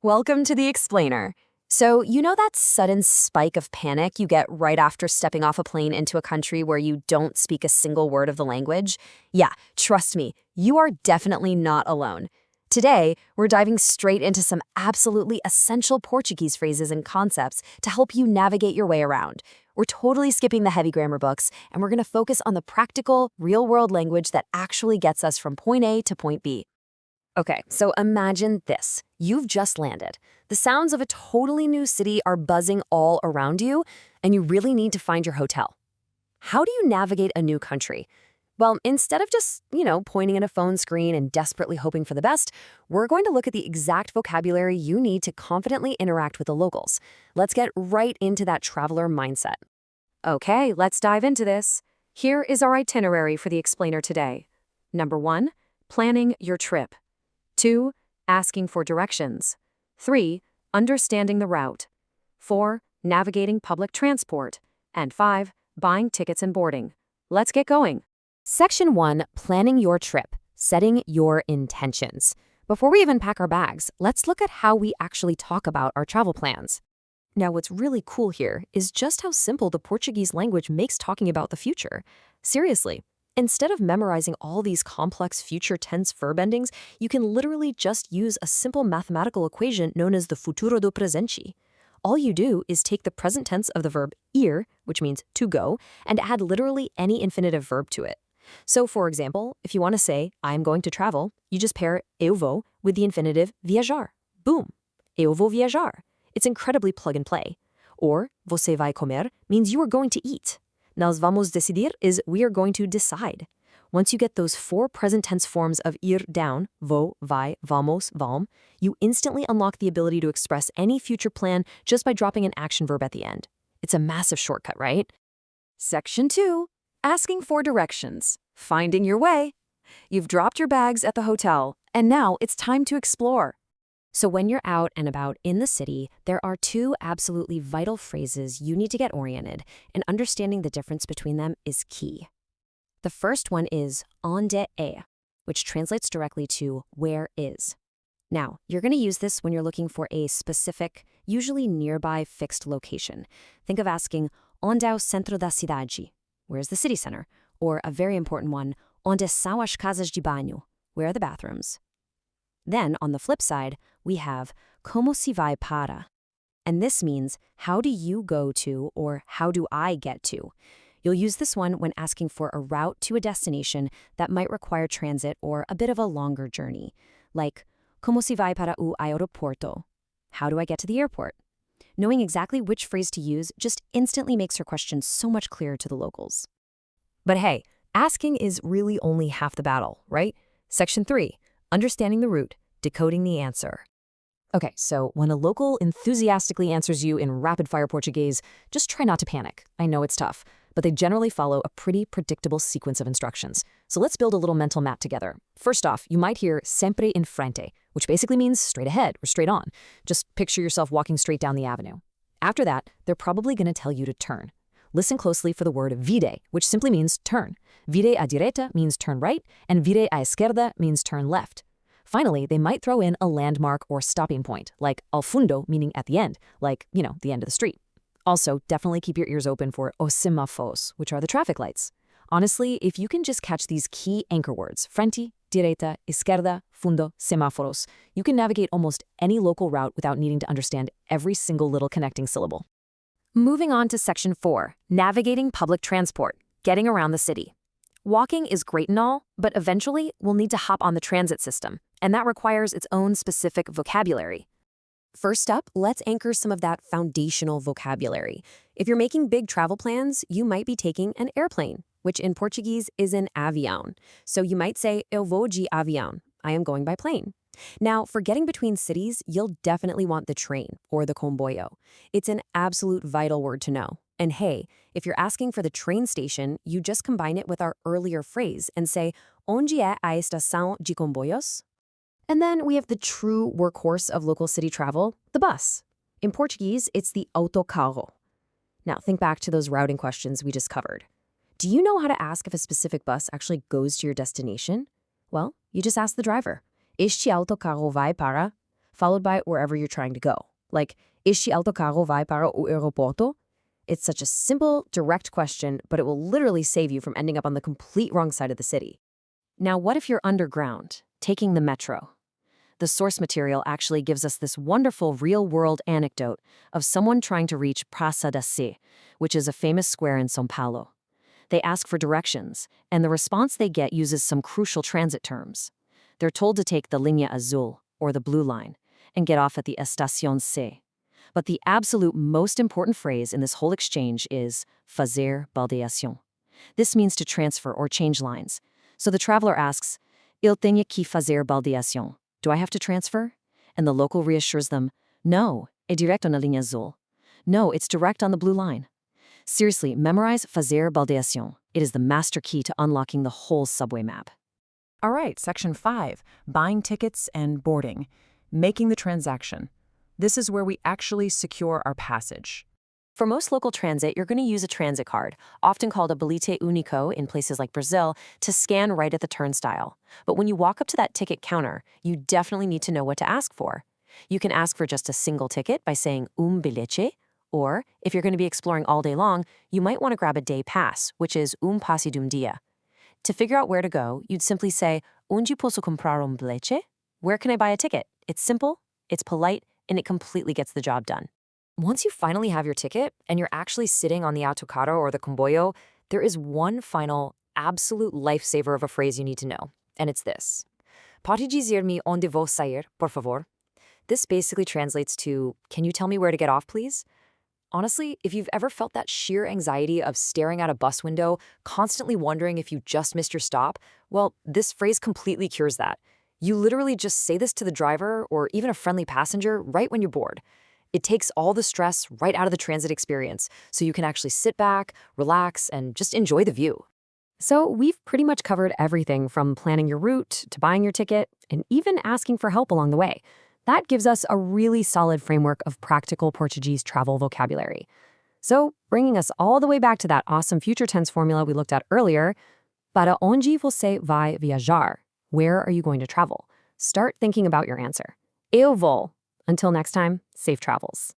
Welcome to the Explainer. So, you know that sudden spike of panic you get right after stepping off a plane into a country where you don't speak a single word of the language? Yeah, trust me, you are definitely not alone. Today, we're diving straight into some absolutely essential Portuguese phrases and concepts to help you navigate your way around. We're totally skipping the heavy grammar books, and we're going to focus on the practical, real-world language that actually gets us from point A to point B. Okay, so imagine this. You've just landed. The sounds of a totally new city are buzzing all around you, and you really need to find your hotel. How do you navigate a new country? Well, instead of just, pointing at a phone screen and desperately hoping for the best, we're going to look at the exact vocabulary you need to confidently interact with the locals. Let's get right into that traveler mindset. Okay, let's dive into this. Here is our itinerary for the Explainer today. Number 1, planning your trip. 2, asking for directions. 3, understanding the route. 4, navigating public transport. And 5, buying tickets and boarding. Let's get going. Section 1, planning your trip, setting your intentions. Before we even pack our bags, let's look at how we actually talk about our travel plans. Now, what's really cool here is just how simple the Portuguese language makes talking about the future. Seriously. Instead of memorizing all these complex future tense verb endings, you can literally just use a simple mathematical equation known as the futuro do presente. All you do is take the present tense of the verb ir, which means to go, and add literally any infinitive verb to it. So, for example, if you want to say, I'm going to travel, you just pair eu vou with the infinitive viajar. Boom! Eu vou viajar. It's incredibly plug and play. Or, você vai comer means you are going to eat. Nós vamos decidir is we are going to decide. Once you get those 4 present tense forms of ir down, vou, vai, vamos, vam, you instantly unlock the ability to express any future plan just by dropping an action verb at the end. It's a massive shortcut, right? Section 2, asking for directions, finding your way. You've dropped your bags at the hotel, and now it's time to explore. So when you're out and about in the city, there are 2 absolutely vital phrases you need to get oriented, and understanding the difference between them is key. The first one is onde é, which translates directly to where is. Now, you're going to use this when you're looking for a specific, usually nearby fixed location. Think of asking, onde é o centro da cidade? Where's the city center? Or a very important one, onde são as casas de banho? Where are the bathrooms? Then, on the flip side, we have como se vai para. And this means, how do you go to, or how do I get to? You'll use this one when asking for a route to a destination that might require transit or a bit of a longer journey. Like, como se vai para o aeroporto? How do I get to the airport? Knowing exactly which phrase to use just instantly makes your question so much clearer to the locals. But hey, asking is really only half the battle, right? Section 3. Understanding the route, decoding the answer. Okay, so when a local enthusiastically answers you in rapid-fire Portuguese, just try not to panic. I know it's tough, but they generally follow a pretty predictable sequence of instructions. So let's build a little mental map together. First off, you might hear sempre em frente, which basically means straight ahead or straight on. Just picture yourself walking straight down the avenue. After that, they're probably going to tell you to turn. Listen closely for the word vire, which simply means turn. Vire à direita means turn right, and vire à esquerda means turn left. Finally, they might throw in a landmark or stopping point, like al fundo, meaning at the end, like, the end of the street. Also, definitely keep your ears open for os semáforos, which are the traffic lights. Honestly, if you can just catch these key anchor words, frente, direita, esquerda, fundo, semáforos, you can navigate almost any local route without needing to understand every single little connecting syllable. Moving on to Section 4, navigating public transport, getting around the city. Walking is great and all, but eventually we'll need to hop on the transit system, and that requires its own specific vocabulary. First up, let's anchor some of that foundational vocabulary. If you're making big travel plans, you might be taking an airplane, which in Portuguese is an avião. So you might say, eu vou de avião, I am going by plane. Now, for getting between cities, you'll definitely want the train, or the comboio. It's an absolute vital word to know. And hey, if you're asking for the train station, you just combine it with our earlier phrase and say, onde é a estação de comboios? And then we have the true workhorse of local city travel, the bus. In Portuguese, it's the autocarro. Now, think back to those routing questions we just covered. Do you know how to ask if a specific bus actually goes to your destination? Well, you just ask the driver. Este autocarro vai para? followed by wherever you're trying to go. Like, este autocarro vai para o aeroporto? It's such a simple, direct question, but it will literally save you from ending up on the complete wrong side of the city. Now, what if you're underground, taking the metro? The source material actually gives us this wonderful real-world anecdote of someone trying to reach Praça da Sé, which is a famous square in São Paulo. They ask for directions, and the response they get uses some crucial transit terms. They're told to take the Linha Azul, or the Blue Line, and get off at the Estación C. But the absolute most important phrase in this whole exchange is fazer baldeação. This means to transfer or change lines. So the traveler asks, "Eu tenho que fazer baldeação." Do I have to transfer? And the local reassures them, no, é direto na linha azul. No, it's direct on the blue line. Seriously, memorize fazer baldeação. It is the master key to unlocking the whole subway map. All right, section 5, buying tickets and boarding, making the transaction. This is where we actually secure our passage. For most local transit, you're going to use a transit card, often called a bilhete único in places like Brazil, to scan right at the turnstile. But when you walk up to that ticket counter, you definitely need to know what to ask for. You can ask for just a single ticket by saying bilhete, or if you're going to be exploring all day long, you might want to grab a day pass, which is passe de dia. To figure out where to go, you'd simply say, onde posso comprar bilhete? Where can I buy a ticket? It's simple, it's polite, and it completely gets the job done. Once you finally have your ticket and you're actually sitting on the autocarro or the comboio, there is one final, absolute lifesaver of a phrase you need to know, and it's this. Pode dizer-me onde vou sair, por favor? This basically translates to, can you tell me where to get off, please? Honestly, if you've ever felt that sheer anxiety of staring out a bus window, constantly wondering if you just missed your stop, well, this phrase completely cures that. You literally just say this to the driver or even a friendly passenger right when you're bored. It takes all the stress right out of the transit experience, so you can actually sit back, relax, and just enjoy the view. So we've pretty much covered everything from planning your route to buying your ticket and even asking for help along the way. That gives us a really solid framework of practical Portuguese travel vocabulary. So bringing us all the way back to that awesome future tense formula we looked at earlier, para onde você vai viajar? Where are you going to travel? Start thinking about your answer. Eu vou. Until next time, safe travels.